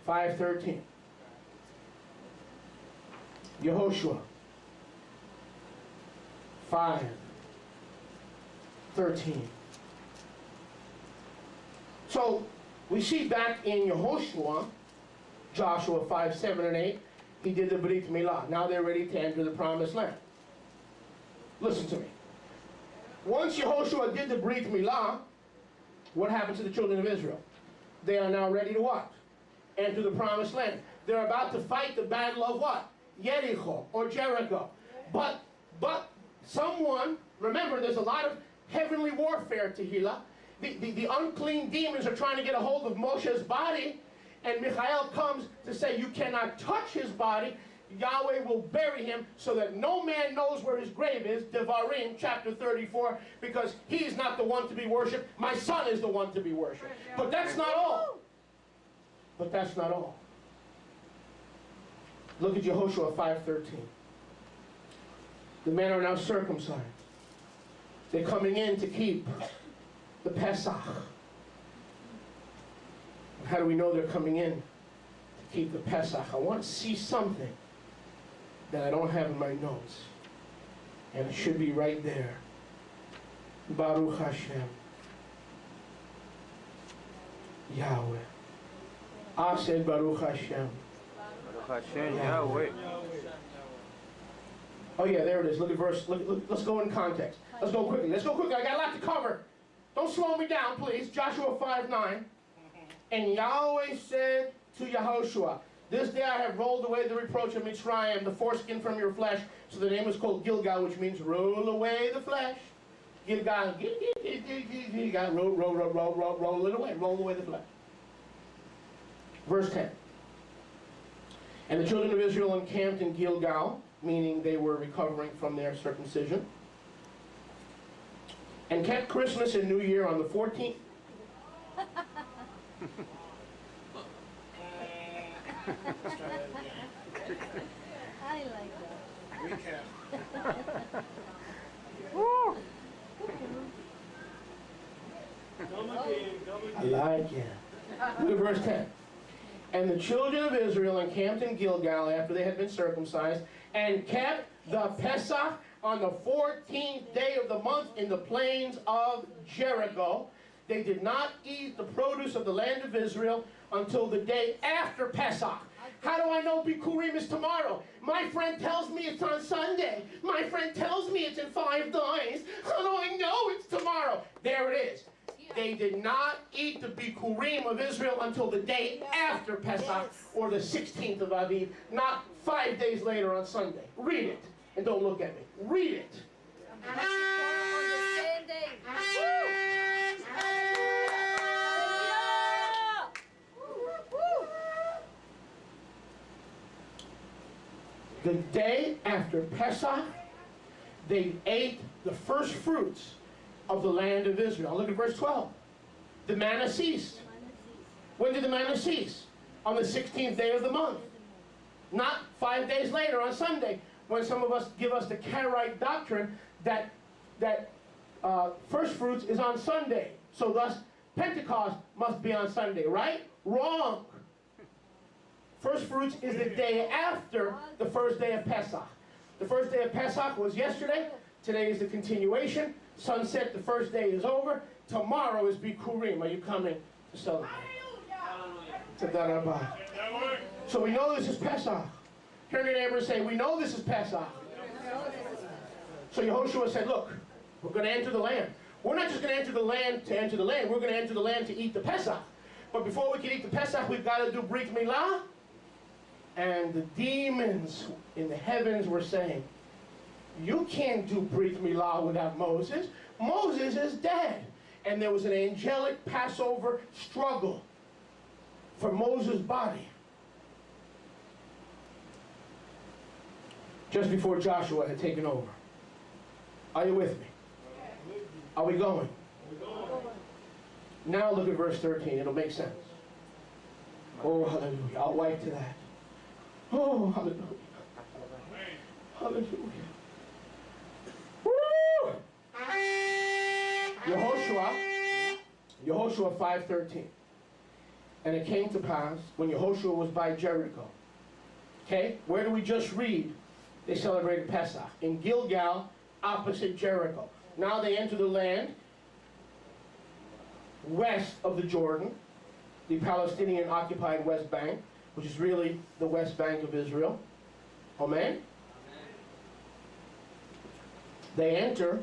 5:13. Yehoshua 5:13. So we see back in Yehoshua, Joshua 5:7 and 8, he did the Brit Milah. Now they're ready to enter the promised land. Listen to me. Once Yehoshua did the Brit Milah, what happened to the children of Israel? They are now ready to what? Enter the promised land. They're about to fight the battle of what? Jericho or Jericho. But someone, remember there's a lot of heavenly warfare, Tehillah. The unclean demons are trying to get a hold of Moshe's body, and Michael comes to say you cannot touch his body. Yahweh will bury him so that no man knows where his grave is, Devarim chapter 34, because he's not the one to be worshipped. My son is the one to be worshipped. But that's not all. But that's not all. Look at Yehoshua 5:13. The men are now circumcised. They're coming in to keep the Pesach. How do we know they're coming in to keep the Pesach? I want to see something that I don't have in my notes. And it should be right there. Baruch Hashem. Yahweh. I said Baruch Hashem. Baruch Hashem, Yahweh. Oh yeah, there it is. Look at verse. Let's go in context. Let's go quickly. Let's go quickly. I got a lot to cover. Don't slow me down, please. Joshua 5:9. And Yahweh said to Yehoshua, this day I have rolled away the reproach of Mitzrayim, the foreskin from your flesh. So the name is called Gilgal, which means roll away the flesh. Gilgal, Gilgal, roll it away. Roll away the flesh. Verse 10. And the children of Israel encamped in Gilgal, meaning they were recovering from their circumcision, and kept Christmas and New Year on the 14th. Let's try that again. I like that. Recap. Come again, come I again. like it. Look at verse 10. And the children of Israel encamped in Gilgal after they had been circumcised, and kept the Pesach on the 14th day of the month in the plains of Jericho. They did not eat the produce of the land of Israel until the day after Pesach. How do I know Bikurim is tomorrow? My friend tells me it's on Sunday. My friend tells me it's in 5 days. How do I know it's tomorrow? There it is. They did not eat the Bikurim of Israel until the day after Pesach, or the 16th of Aviv, not 5 days later on Sunday. Read it, and don't look at me. Read it. On the same day. The day after Pesach, they ate the first fruits of the land of Israel. Look at verse 12. The manna ceased. When did the manna cease? On the 16th day of the month. Not 5 days later on Sunday, when some of us give us the Karaite doctrine that first fruits is on Sunday. So thus, Pentecost must be on Sunday, right? Wrong. First fruits is the day after the first day of Pesach. The first day of Pesach was yesterday. Today is the continuation. Sunset, the first day is over. Tomorrow is Bikurim. Are you coming to celebrate? Hallelujah. So we know this is Pesach. Turn to your neighbor and say, we know this is Pesach. So Yehoshua said, look, we're going to enter the land. We're not just going to enter the land to enter the land. We're going to enter the land to eat the Pesach. But before we can eat the Pesach, we've got to do Brit Milah. And the demons in the heavens were saying, you can't do Brit Milah without Moses. Moses is dead. And there was an angelic Passover struggle for Moses' body. Just before Joshua had taken over. Are you with me? Are we going? Now look at verse 13. It'll make sense. Oh, hallelujah. I'll wipe to that. Oh, hallelujah. Hallelujah. Woo! Yehoshua 5:13. And it came to pass when Yehoshua was by Jericho. Okay, where do we just read? They celebrated Pesach in Gilgal, opposite Jericho. Now they enter the land west of the Jordan, the Palestinian occupied West Bank, which is really the West Bank of Israel. Amen? They enter.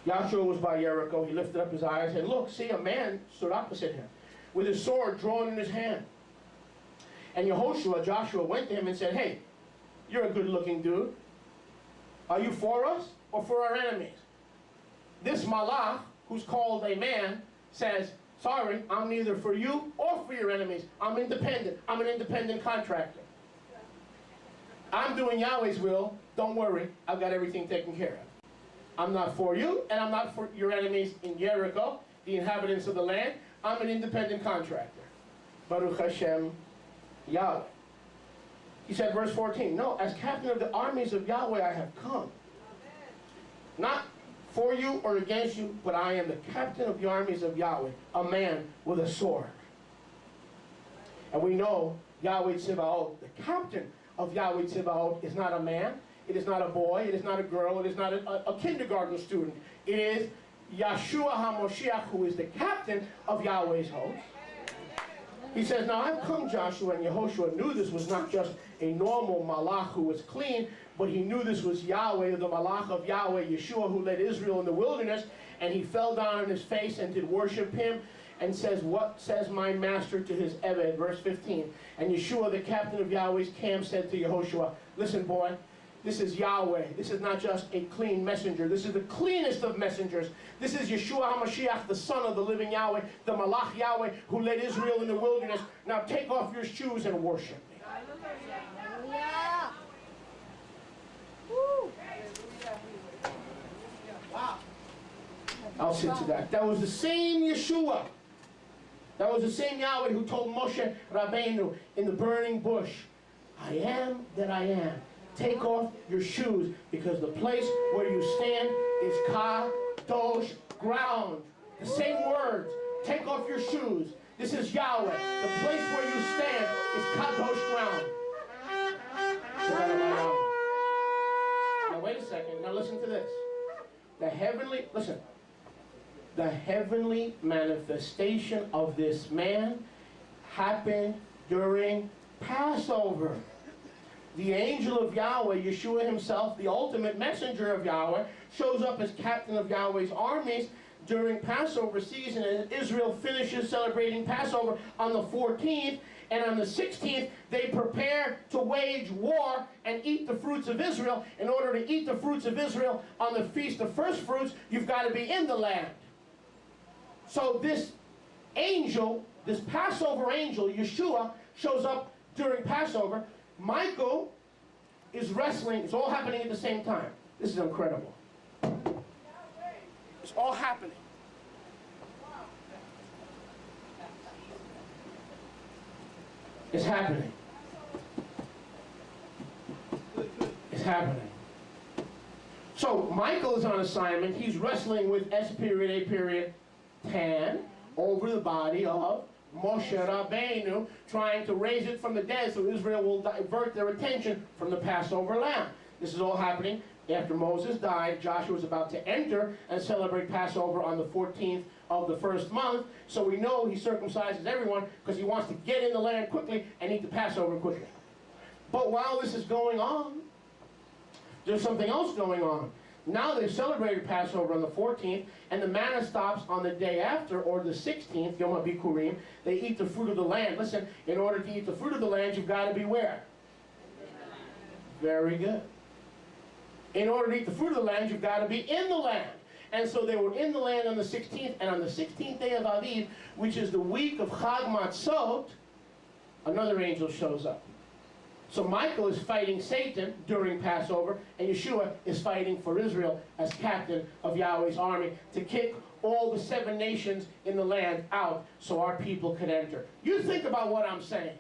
Yahshua was by Jericho. He lifted up his eyes and look, see, a man stood opposite him with his sword drawn in his hand. And Joshua went to him and said, hey, you're a good-looking dude. Are you for us or for our enemies? This malach, who's called a man, says, sorry, I'm neither for you or for your enemies. I'm independent. I'm an independent contractor. I'm doing Yahweh's will. Don't worry. I've got everything taken care of. I'm not for you, and I'm not for your enemies in Jericho, the inhabitants of the land. I'm an independent contractor. Baruch Hashem, Yahweh. He said, verse 14, no, as captain of the armies of Yahweh I have come. Not for you or against you, but I am the captain of the armies of Yahweh, a man with a sword. And we know Yahweh Tzibaot, the captain of Yahweh Tzibaot, is not a man, it is not a boy, it is not a girl, it is not a kindergarten student. It is Yeshua HaMoshiach, who is the captain of Yahweh's host. He says, now I've come, Joshua, and Yehoshua knew this was not just a normal malach who was clean, but he knew this was Yahweh, the malach of Yahweh, Yeshua, who led Israel in the wilderness, and he fell down on his face and did worship him, and says, what says my master to his Eved, verse 15. And Yeshua, the captain of Yahweh's camp, said to Yehoshua, listen, boy, this is Yahweh. This is not just a clean messenger. This is the cleanest of messengers. This is Yeshua HaMashiach, the son of the living Yahweh, the Malach Yahweh, who led Israel in the wilderness. Now take off your shoes and worship me. Hallelujah. Woo. Wow. I'll sit to that. That was the same Yeshua. That was the same Yahweh who told Moshe Rabbeinu in the burning bush, I am that I am. Take off your shoes, because the place where you stand is kadosh, ground. The same words. Take off your shoes. This is Yahweh. The place where you stand is kadosh, ground. Now wait a second. Now listen to this. The heavenly manifestation of this man happened during Passover. The angel of Yahweh, Yeshua himself, the ultimate messenger of Yahweh, shows up as captain of Yahweh's armies during Passover season, and Israel finishes celebrating Passover on the 14th, and on the 16th they prepare to wage war and eat the fruits of Israel. In order to eat the fruits of Israel on the Feast of First Fruits, you've got to be in the land. So this angel, this Passover angel, Yeshua, shows up during Passover. Michael is wrestling. It's all happening at the same time. This is incredible. It's all happening. It's happening. It's happening. So Michael is on assignment. He's wrestling with S period, A period, Tan over the body of Moshe Rabbeinu, trying to raise it from the dead so Israel will divert their attention from the Passover lamb. This is all happening after Moses died. Joshua was about to enter and celebrate Passover on the 14th of the first month. So we know he circumcises everyone because he wants to get in the land quickly and eat the Passover quickly. But while this is going on, there's something else going on. Now they've celebrated Passover on the 14th, and the manna stops on the day after, or the 16th, Yom HaBikurim. They eat the fruit of the land. Listen, in order to eat the fruit of the land, you've got to be where? Very good. In order to eat the fruit of the land, you've got to be in the land. And so they were in the land on the 16th, and on the 16th day of Aviv, which is the week of Chag Matzot, another angel shows up. So Michael is fighting Satan during Passover, and Yeshua is fighting for Israel as captain of Yahweh's army to kick all the 7 nations in the land out so our people could enter. You think about what I'm saying.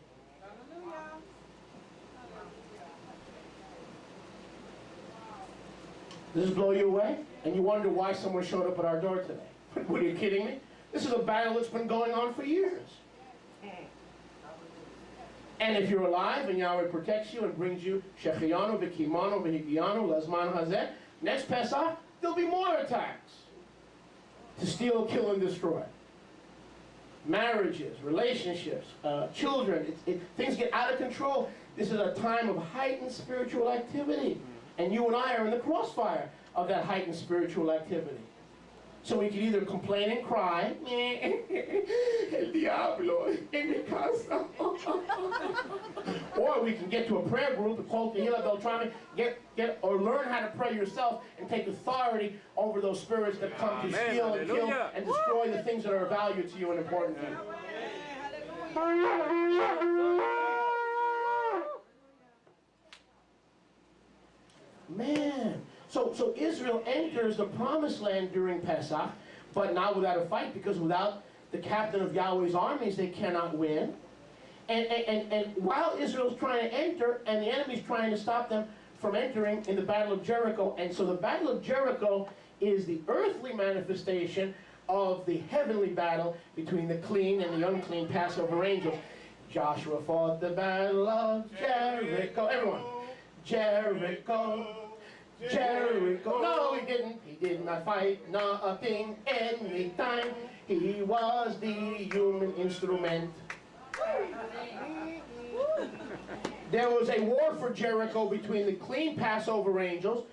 Does this blow you away? And you wonder why someone showed up at our door today. What, are you kidding me? This is a battle that's been going on for years. And if you're alive and Yahweh protects you and brings you Shechiyanu, V'kimanu, V'higianu, Lazman Hazeh, next Pesach, there'll be more attacks to steal, kill, and destroy. Marriages, relationships, children, things get out of control. This is a time of heightened spiritual activity. And you and I are in the crossfire of that heightened spiritual activity. So we can either complain and cry, El diablo en mi casa. Or we can get to a prayer group and call Tehillah Beltrami, or learn how to pray yourself and take authority over those spirits that come to steal and kill and destroy the things that are of value to you and important to you. Man. So Israel enters the promised land during Pesach, but not without a fight, because without the captain of Yahweh's armies, they cannot win. And while Israel's trying to enter, and the enemy's trying to stop them from entering in the Battle of Jericho, and so the Battle of Jericho is the earthly manifestation of the heavenly battle between the clean and the unclean Passover angels. Joshua fought the Battle of Jericho. Everyone. Jericho. Jericho. No, he didn't. He did not fight nothing anytime. He was the human instrument. There was a war for Jericho between the clean Passover angels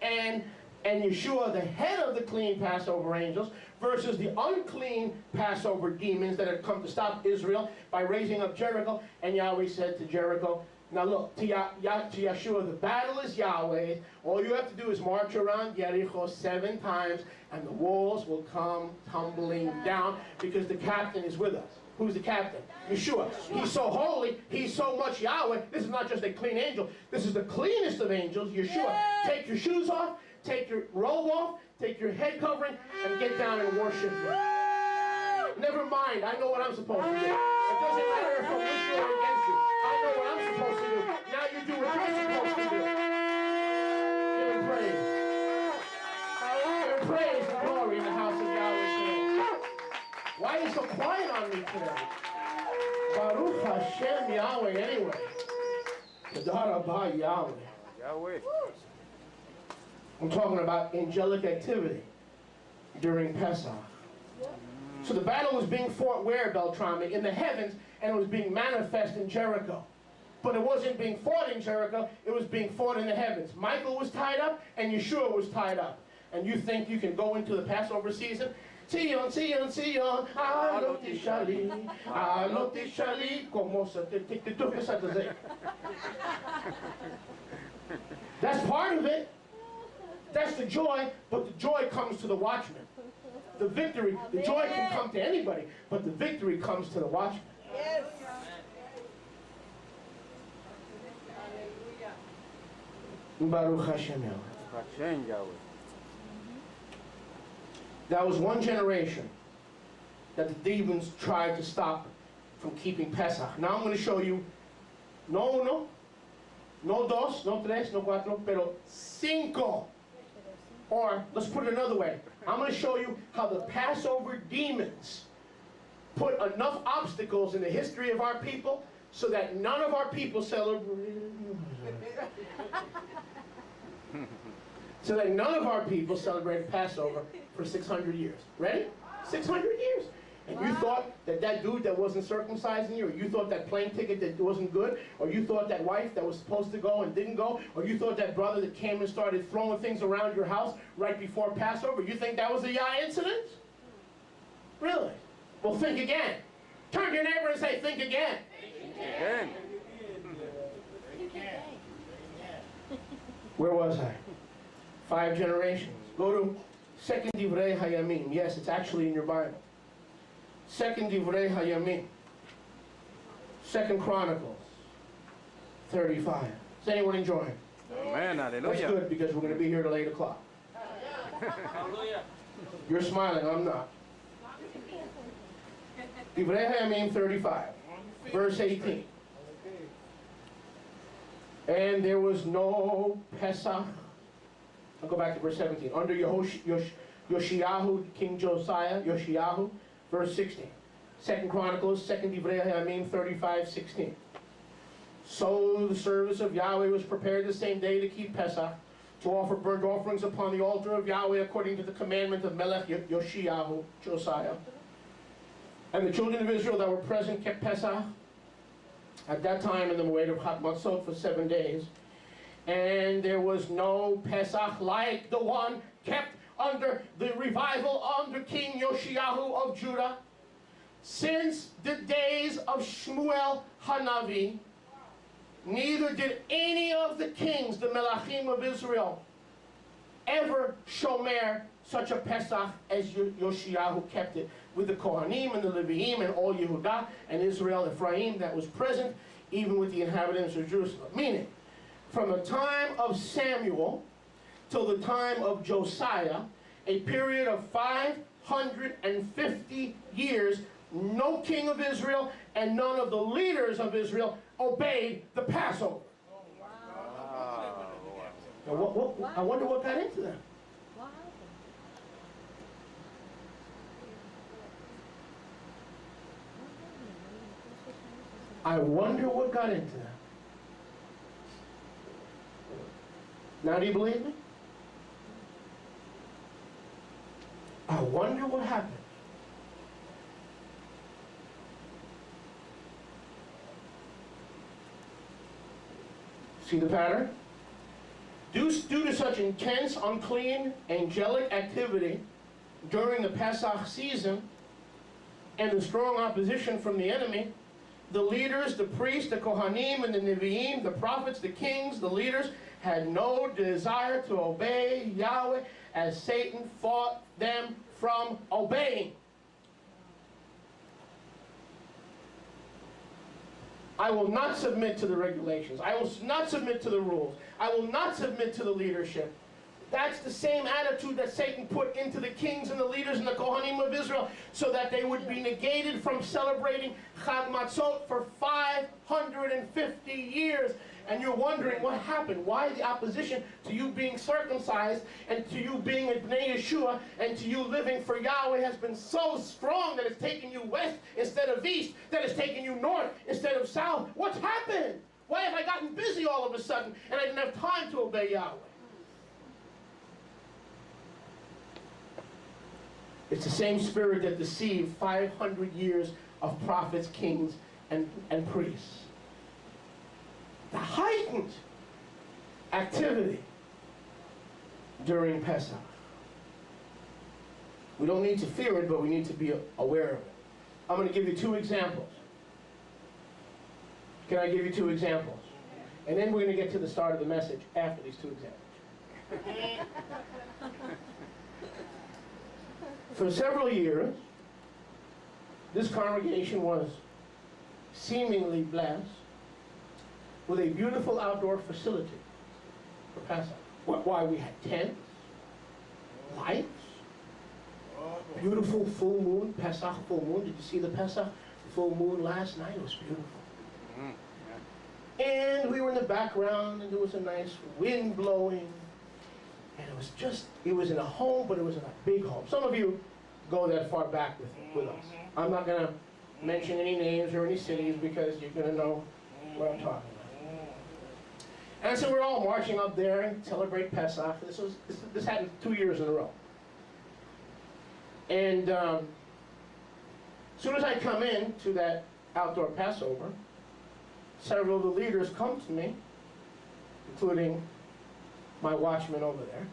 and Yeshua, the head of the clean Passover angels, versus the unclean Passover demons that had come to stop Israel by raising up Jericho. And Yahweh said to Jericho, now look, to Yeshua, the battle is Yahweh's. All you have to do is march around Jericho 7 times, and the walls will come tumbling down, because the captain is with us. Who's the captain? Yeshua. He's so holy. He's so much Yahweh. This is not just a clean angel. This is the cleanest of angels, Yeshua. Take your shoes off. Take your robe off. Take your head covering, and get down and worship me. Never mind. I know what I'm supposed to do. It doesn't matter if I'm with you or against you. I know what I'm supposed to do. Now you do what you're supposed to do. Give him praise. Give him praise and glory in the house of Yahweh today. Why are you so quiet on me today? Baruch Hashem Yahweh anyway. Tadar Abba Yahweh. Yahweh. I'm talking about angelic activity during Pesach. So the battle was being fought where, Beltrami? In the heavens, and it was being manifest in Jericho. But it wasn't being fought in Jericho, it was being fought in the heavens. Michael was tied up, and Yeshua was tied up. And you think you can go into the Passover season? Sion, Sion, Sion, Alot Tishali, Alot Tishali, como se te te. That's part of it. That's the joy, but the joy comes to the watchman. The victory, the joy can come to anybody, but the victory comes to the watchman. Yes. Baruch Hashem Yahweh. Hashem Yahweh. That was one generation that the demons tried to stop from keeping Pesach. Now I'm going to show you, no dos, no tres, no cuatro, pero cinco. Or, let's put it another way. I'm going to show you how the Passover demons put enough obstacles in the history of our people so that none of our people celebrated. So that none of our people celebrated Passover for 600 years. Ready? 600 years. And you thought that that dude that wasn't circumcising you, or you thought that plane ticket that wasn't good, or you thought that wife that was supposed to go and didn't go, or you thought that brother that came and started throwing things around your house right before Passover, you think that was a Yah incident? Really? Well, think again. Turn to your neighbor and say, think again. Again. Where was I? 5 generations. Go to 2 Divrei Hayamim. Yes, it's actually in your Bible. 2 Divrei Hayamim. 2 Chronicles 35. Is anyone enjoying? Amen. That's Hallelujah. good, because we're going to be here till 8 o'clock. Hallelujah. You're smiling, I'm not. Divrei Hayamim 35, verse 18. And there was no Pesach. I'll go back to verse 17. Under Yoshiyahu, King Josiah, Yoshiyahu, verse 16. 2 Chronicles, 2 Divrei Hayamim 35, 16. So the service of Yahweh was prepared the same day to keep Pesach, to offer burnt offerings upon the altar of Yahweh according to the commandment of Melech Yoshiyahu, Josiah. And the children of Israel that were present kept Pesach at that time in the Moed of Chag Matzot for 7 days. And there was no Pesach like the one kept under the revival under King Yoshiyahu of Judah since the days of Shmuel Hanavi. Neither did any of the kings, the Melachim of Israel, ever shomer such a Pesach as Yoshiyahu kept it, with the Kohanim and the Leviim and all Yehudah and Israel, Ephraim that was present, even with the inhabitants of Jerusalem. Meaning, from the time of Samuel till the time of Josiah, a period of 550 years, no king of Israel and none of the leaders of Israel obeyed the Passover. Wow. Now, I wonder what got into them. What happened? I wonder what got into them. Now do you believe me? I wonder what happened. See the pattern? Due to such intense, unclean, angelic activity during the Pesach season and the strong opposition from the enemy, the leaders, the priests, the Kohanim, and the Nevi'im, the prophets, the kings, the leaders, had no desire to obey Yahweh as Satan fought them from obeying. I will not submit to the regulations. I will not submit to the rules. I will not submit to the leadership. That's the same attitude that Satan put into the kings and the leaders and the Kohanim of Israel so that they would be negated from celebrating Chag Matzot for 550 years. And you're wondering what happened. Why the opposition to you being circumcised and to you being a Bnei Yeshua and to you living for Yahweh has been so strong that it's taking you west instead of east, that it's taking you north instead of south. What's happened? Why have I gotten busy all of a sudden and I didn't have time to obey Yahweh? It's the same spirit that deceived 500 years of prophets, kings, and priests. The heightened activity during Pesach. We don't need to fear it, but we need to be aware of it. I'm going to give you 2 examples. Can I give you 2 examples? And then we're going to get to the start of the message after these 2 examples. For several years, this congregation was seemingly blessed with a beautiful outdoor facility for Pesach. Why? We had tents, lights, beautiful full moon, Pesach full moon. Did you see the Pesach full moon last night? It was beautiful. And we were in the background, and there was a nice wind blowing. And it was in a home, but it was in a big home. Some of you go that far back with us. I'm not going to mention any names or any cities because you're going to know what I'm talking about. And so we're all marching up there and celebrate Pesach. This happened 2 years in a row. And as soon as I come in to that outdoor Passover, several of the leaders come to me, including my watchman over there.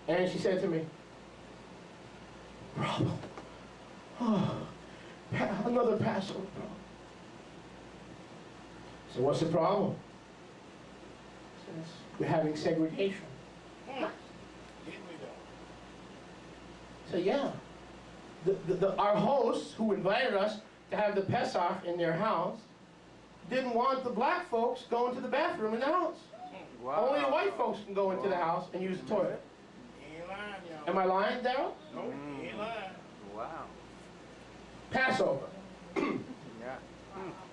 And she said to me, "Bro, another Passover, bro." So what's the problem? Says, we're having segregation. So yeah, our hosts who invited us to have the Pesach in their house didn't want the black folks going to the bathroom in the house. Wow. Only the white folks can go into the house and use the toilet. Am I lying, Darryl? No, he ain't lying. Wow. Passover. Yeah.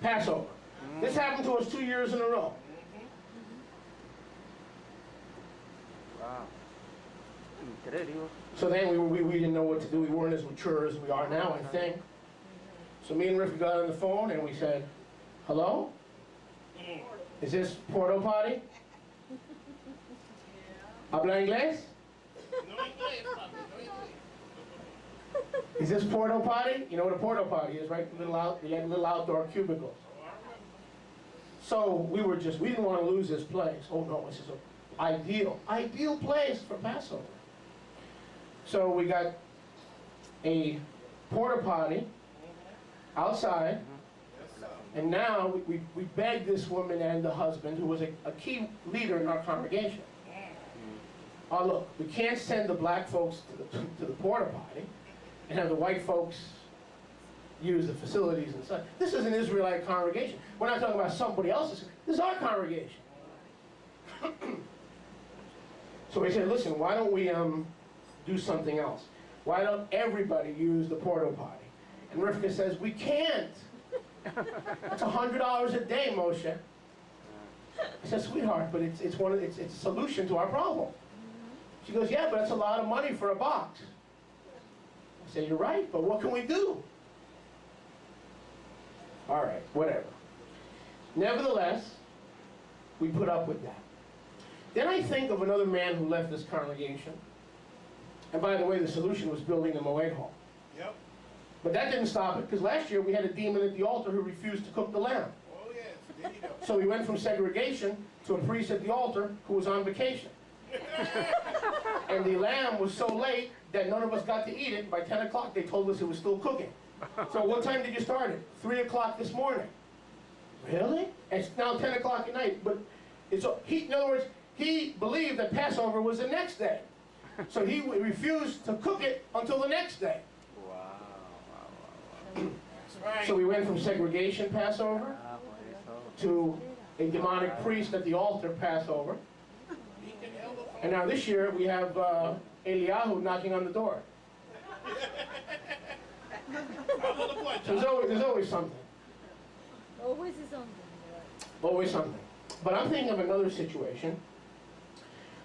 Passover. This happened to us 2 years in a row. Wow. Incredible. So then we didn't know what to do. We weren't as mature as we are now, I think. So me and Rick got on the phone and we said, "Hello? Is this porta potty? ¿Habla inglés? Is this porta potty? You know what a porta potty is, right? Little outdoor cubicles. So we didn't want to lose this place. Oh no, this is an ideal place for Passover. So we got a porta potty outside, and now we begged this woman and the husband, who was a key leader in our congregation. Oh look, we can't send the black folks to the porta potty and have the white folks use the facilities and such. This is an Israelite congregation. We're not talking about somebody else's. This is our congregation. So we said, listen, why don't we do something else? Why don't everybody use the porta potty? And Rivka says, we can't. That's $100 a day, Moshe. I said, sweetheart, but it's a solution to our problem. She goes, yeah, but that's a lot of money for a box. I said, you're right, but what can we do? All right, whatever. Nevertheless, we put up with that. Then I think of another man who left this congregation. And by the way, the solution was building the Moed Hall. Yep. But that didn't stop it, because last year we had a demon at the altar who refused to cook the lamb. Oh, yes. There you go. So we went from segregation to a priest at the altar who was on vacation. And the lamb was so late that none of us got to eat it. By 10 o'clock, they told us it was still cooking. So what time did you start it? 3 o'clock this morning. Really? And it's now 10 o'clock at night. But in other words, he believed that Passover was the next day. So he refused to cook it until the next day. Wow. That's right. So we went from segregation Passover to a demonic priest at the altar Passover. He can help us. And now this year we have Eliyahu knocking on the door. So there's always something. Always is something. Always something. But I'm thinking of another situation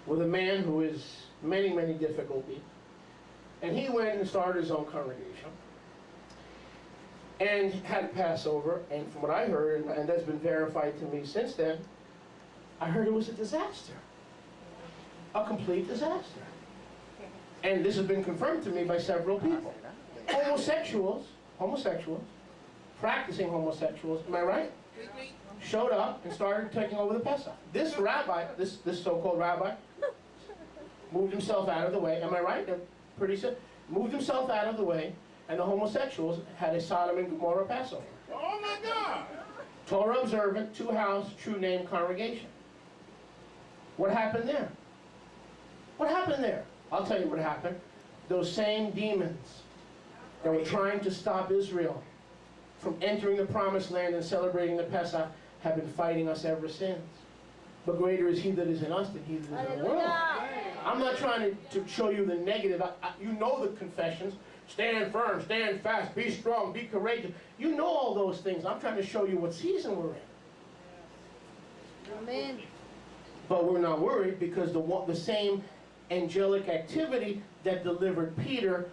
with a man who is many, many difficulties. And he went and started his own congregation. And had Passover. And from what I heard, and that's been verified to me since then, I heard it was a disaster. A complete disaster. And this has been confirmed to me by several people. Homosexuals, practicing homosexuals, am I right? Showed up and started taking over the Pesach. This rabbi, this so-called rabbi, moved himself out of the way. Am I right? Pretty soon, moved himself out of the way, and the homosexuals had a Sodom and Gomorrah Passover. Oh, my God. Torah observant, two-house, true name congregation. What happened there? What happened there? I'll tell you what happened. Those same demons that were trying to stop Israel from entering the promised land and celebrating the Pesach have been fighting us ever since. But greater is he that is in us than he that is in the world. I'm not trying to show you the negative. You know the confessions. Stand firm, stand fast, be strong, be courageous. You know all those things. I'm trying to show you what season we're in. Amen. But we're not worried, because the same angelic activity that delivered Peter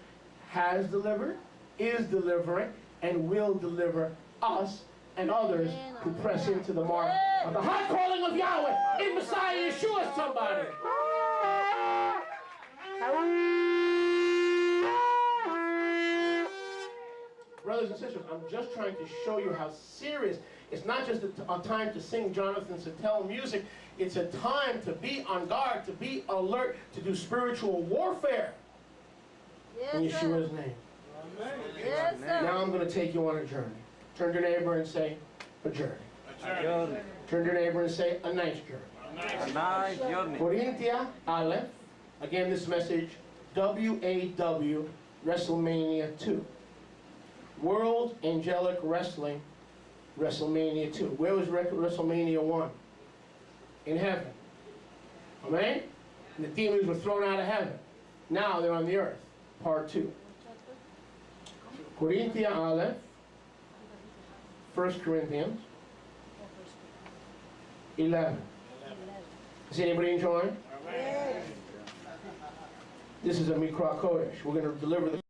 has delivered, is delivering, and will deliver us and others who press into the mark of the high calling of Yahweh in Messiah Yeshua, somebody. Brothers and sisters, I'm just trying to show you how serious. It's not just a time to sing Jonathan Sattel music. It's a time to be on guard, to be alert, to do spiritual warfare in Yes, Yeshua's sir. name. Yes, sir. Now I'm going to take you on a journey. Turn to your neighbor and say, a journey. Journey. Turn to your neighbor and say, a nice journey. A nice journey. Corinthia Aleph. Again, this message, WAW, WrestleMania 2. World Angelic Wrestling, WrestleMania 2. Where was WrestleMania 1? In heaven. Amen? And the demons were thrown out of heaven. Now they're on the earth. Part 2. Corinthia Aleph, 1 Corinthians 11. Is anybody enjoying? Yes. This is a Mikra Kodesh. We're going to deliver the